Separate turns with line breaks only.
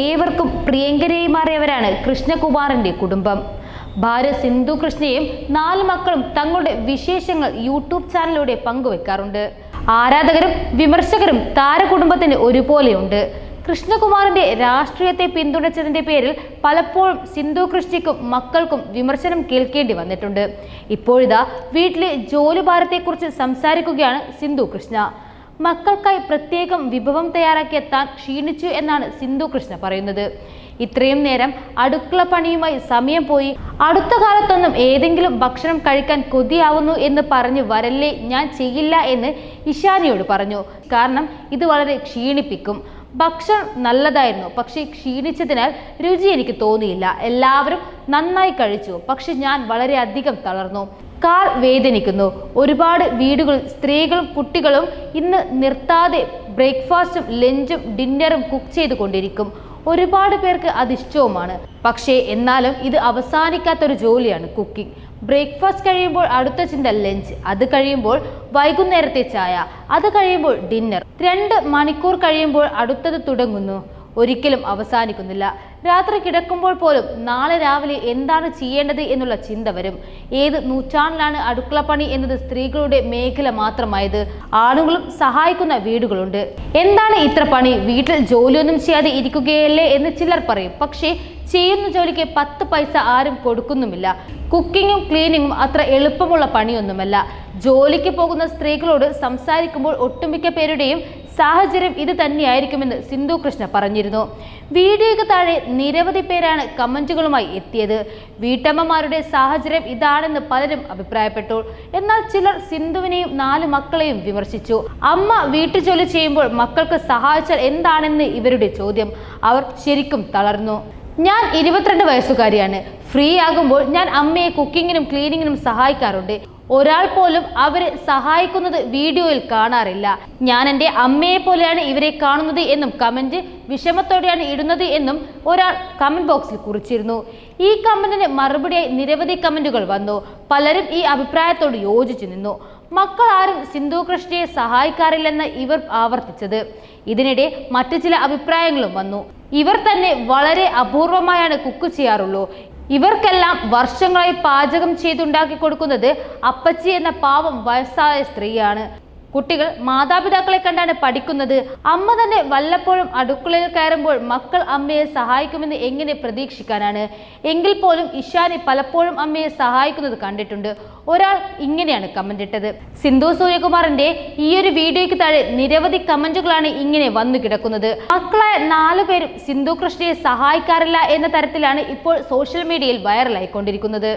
ഏവർക്കും പ്രിയങ്കരയായി മാറിയവരാണ് കൃഷ്ണകുമാറിന്റെ കുടുംബം. ഭാര്യ സിന്ധു കൃഷ്ണയും 4 മക്കളും തങ്ങളുടെ വിശേഷങ്ങൾ യൂട്യൂബ് ചാനലിലൂടെ പങ്കുവെക്കാറുണ്ട്. ആരാധകരും വിമർശകരും താരകുടുംബത്തിന് ഒരുപോലെയുണ്ട്. കൃഷ്ണകുമാറിന്റെ രാഷ്ട്രീയത്തെ പിന്തുണച്ചതിന്റെ പേരിൽ പലപ്പോഴും സിന്ധു കൃഷ്ണയ്ക്കും മക്കൾക്കും വിമർശനം കേൾക്കേണ്ടി വന്നിട്ടുണ്ട്. ഇപ്പോഴിതാ വീട്ടിലെ ജോലിഭാരത്തെക്കുറിച്ച് സംസാരിക്കുകയാണ് സിന്ധു കൃഷ്ണ. മക്കൾക്കായി പ്രത്യേകം വിഭവം തയ്യാറാക്കിയ താൻ ക്ഷീണിച്ചു എന്നാണ് സിന്ധു കൃഷ്ണ പറയുന്നത്. ഇത്രയും നേരം അടുക്കള പണിയുമായി സമയം പോയി, അടുത്ത കാലത്തൊന്നും ഏതെങ്കിലും ഭക്ഷണം കഴിക്കാൻ കൊതിയാവുന്നു എന്ന് പറഞ്ഞു വരല്ലേ, ഞാൻ ചെയ്യില്ല എന്ന് ഇഷാനിയോട് പറഞ്ഞു. കാരണം ഇത് വളരെ ക്ഷീണിപ്പിക്കും. ഭക്ഷണം നല്ലതായിരുന്നു, പക്ഷേ ക്ഷീണിച്ചതിനാൽ രുചി എനിക്ക് തോന്നിയില്ല. എല്ലാവരും നന്നായി കഴിച്ചു, പക്ഷെ ഞാൻ വളരെയധികം തളർന്നു. കാൽ വേദനിക്കുന്നു. ഒരുപാട് വീടുകളിൽ സ്ത്രീകളും കുട്ടികളും ഇന്ന് നിർത്താതെ ബ്രേക്ക്ഫാസ്റ്റും ലഞ്ചും ഡിന്നറും കുക്ക് ചെയ്തുകൊണ്ടിരിക്കും. ഒരുപാട് പേർക്ക് അതിഷ്ടവുമാണ്. പക്ഷേ എന്നാലും ഇത് അവസാനിക്കാത്തൊരു ജോലിയാണ് കുക്കിംഗ്. ബ്രേക്ക്ഫാസ്റ്റ് കഴിയുമ്പോൾ അടുത്ത ചിന്ത ലഞ്ച്, അത് കഴിയുമ്പോൾ വൈകുന്നേരത്തെ ചായ, അത് കഴിയുമ്പോൾ ഡിന്നർ. 2 മണിക്കൂർ കഴിയുമ്പോൾ അടുത്തത് തുടങ്ങുന്നു. ഒരിക്കലും അവസാനിക്കുന്നില്ല. രാത്രി കിടക്കുമ്പോൾ പോലും നാളെ രാവിലെ എന്താണ് ചെയ്യേണ്ടത് എന്നുള്ള ചിന്ത വരും. ഏത് നൂറ്റാണ്ടിലാണ് അടുക്കളപ്പണി എന്നത് സ്ത്രീകളുടെ മേഖല മാത്രമായത്? ആണുങ്ങളും സഹായിക്കുന്ന വീടുകളുണ്ട്. എന്താണ് ഇത്ര പണി? വീട്ടിൽ ജോലിയൊന്നും ചെയ്യാതെ ഇരിക്കുകയല്ലേ എന്ന് ചിലർ പറയും. പക്ഷേ ചെയ്യുന്ന ജോലിക്ക് 10 പൈസ ആരും കൊടുക്കുന്നുമില്ല. കുക്കിങ്ങും ക്ലീനിങ്ങും അത്ര എളുപ്പമുള്ള പണിയൊന്നുമല്ല. ജോലിക്ക് പോകുന്ന സ്ത്രീകളോട് സംസാരിക്കുമ്പോൾ ഒട്ടുമിക്ക പേരുടെയും സാഹചര്യം ഇത് തന്നെയായിരിക്കുമെന്ന് സിന്ധു കൃഷ്ണ പറഞ്ഞിരുന്നു. വീഡിയോയ്ക്ക് താഴെ നിരവധി പേരാണ് കമന്റുകളുമായി എത്തിയത്. വീട്ടമ്മമാരുടെ സാഹചര്യം ഇതാണെന്ന് പലരും അഭിപ്രായപ്പെട്ടു. എന്നാൽ ചിലർ സിന്ധുവിനെയും 4 മക്കളെയും വിമർശിച്ചു. അമ്മ വീട്ടുജോലി ചെയ്യുമ്പോൾ മക്കൾക്ക് സഹായിച്ചാൽ എന്താണെന്ന് ഇവരുടെ ചോദ്യം. അവർ ശരിക്കും തളർന്നു. ഞാൻ 22 വയസ്സുകാരിയാണ്. ഫ്രീ ആകുമ്പോൾ ഞാൻ അമ്മയെ കുക്കിങ്ങിനും ക്ലീനിങ്ങിനും സഹായിക്കാറുണ്ട്. ഒരാൾ പോലും അവരെ സഹായിക്കുന്നത് വീഡിയോയിൽ കാണാറില്ല. ഞാൻ എൻ്റെ അമ്മയെ പോലെയാണ് ഇവരെ കാണുന്നത് എന്നും കമന്റ് വിഷമത്തോടെയാണ് ഇടുന്നത് എന്നും ഒരാൾ കമന്റ് ബോക്സിൽ കുറിച്ചിരുന്നു. ഈ കമന്റിന് മറുപടിയായി നിരവധി കമന്റുകൾ വന്നു. പലരും ഈ അഭിപ്രായത്തോട് യോജിച്ചു നിന്നു. മക്കൾ ആരും സിന്ധു കൃഷ്ണയെ സഹായിക്കാറില്ലെന്ന് ഇവർ ആവർത്തിച്ചത്. ഇതിനിടെ മറ്റു ചില അഭിപ്രായങ്ങളും വന്നു. ഇവർ തന്നെ വളരെ അപൂർവമായാണ് കുക്ക് ചെയ്യാറുള്ളൂ. ഇവർക്കെല്ലാം വർഷങ്ങളായി പാചകം ചെയ്തുണ്ടാക്കി കൊടുക്കുന്നത് അപ്പച്ചി എന്ന പാവം വയസ്സായ സ്ത്രീയാണ്. കുട്ടികൾ മാതാപിതാക്കളെ കണ്ടാണ് പഠിക്കുന്നത്. അമ്മ തന്നെ വല്ലപ്പോഴും അടുക്കളയിൽ കയറുമ്പോൾ മക്കൾ അമ്മയെ സഹായിക്കുമെന്ന് എങ്ങനെ പ്രതീക്ഷിക്കാനാണ്? എങ്കിൽ പോലും ഇഷാനി പലപ്പോഴും അമ്മയെ സഹായിക്കുന്നത് കണ്ടിട്ടുണ്ട്. ഒരാൾ ഇങ്ങനെയാണ് കമന്റ് ഇട്ടത്. സിന്ധു സൂര്യകുമാറിന്റെ ഈ ഒരു വീഡിയോയ്ക്ക് താഴെ നിരവധി കമന്റുകളാണ് ഇങ്ങനെ വന്നു കിടക്കുന്നത്. മക്കളായ 4 പേരും സിന്ധു കൃഷ്ണയെ സഹായിക്കാറില്ല എന്ന തരത്തിലാണ് ഇപ്പോൾ സോഷ്യൽ മീഡിയയിൽ വൈറലായിക്കൊണ്ടിരിക്കുന്നത്.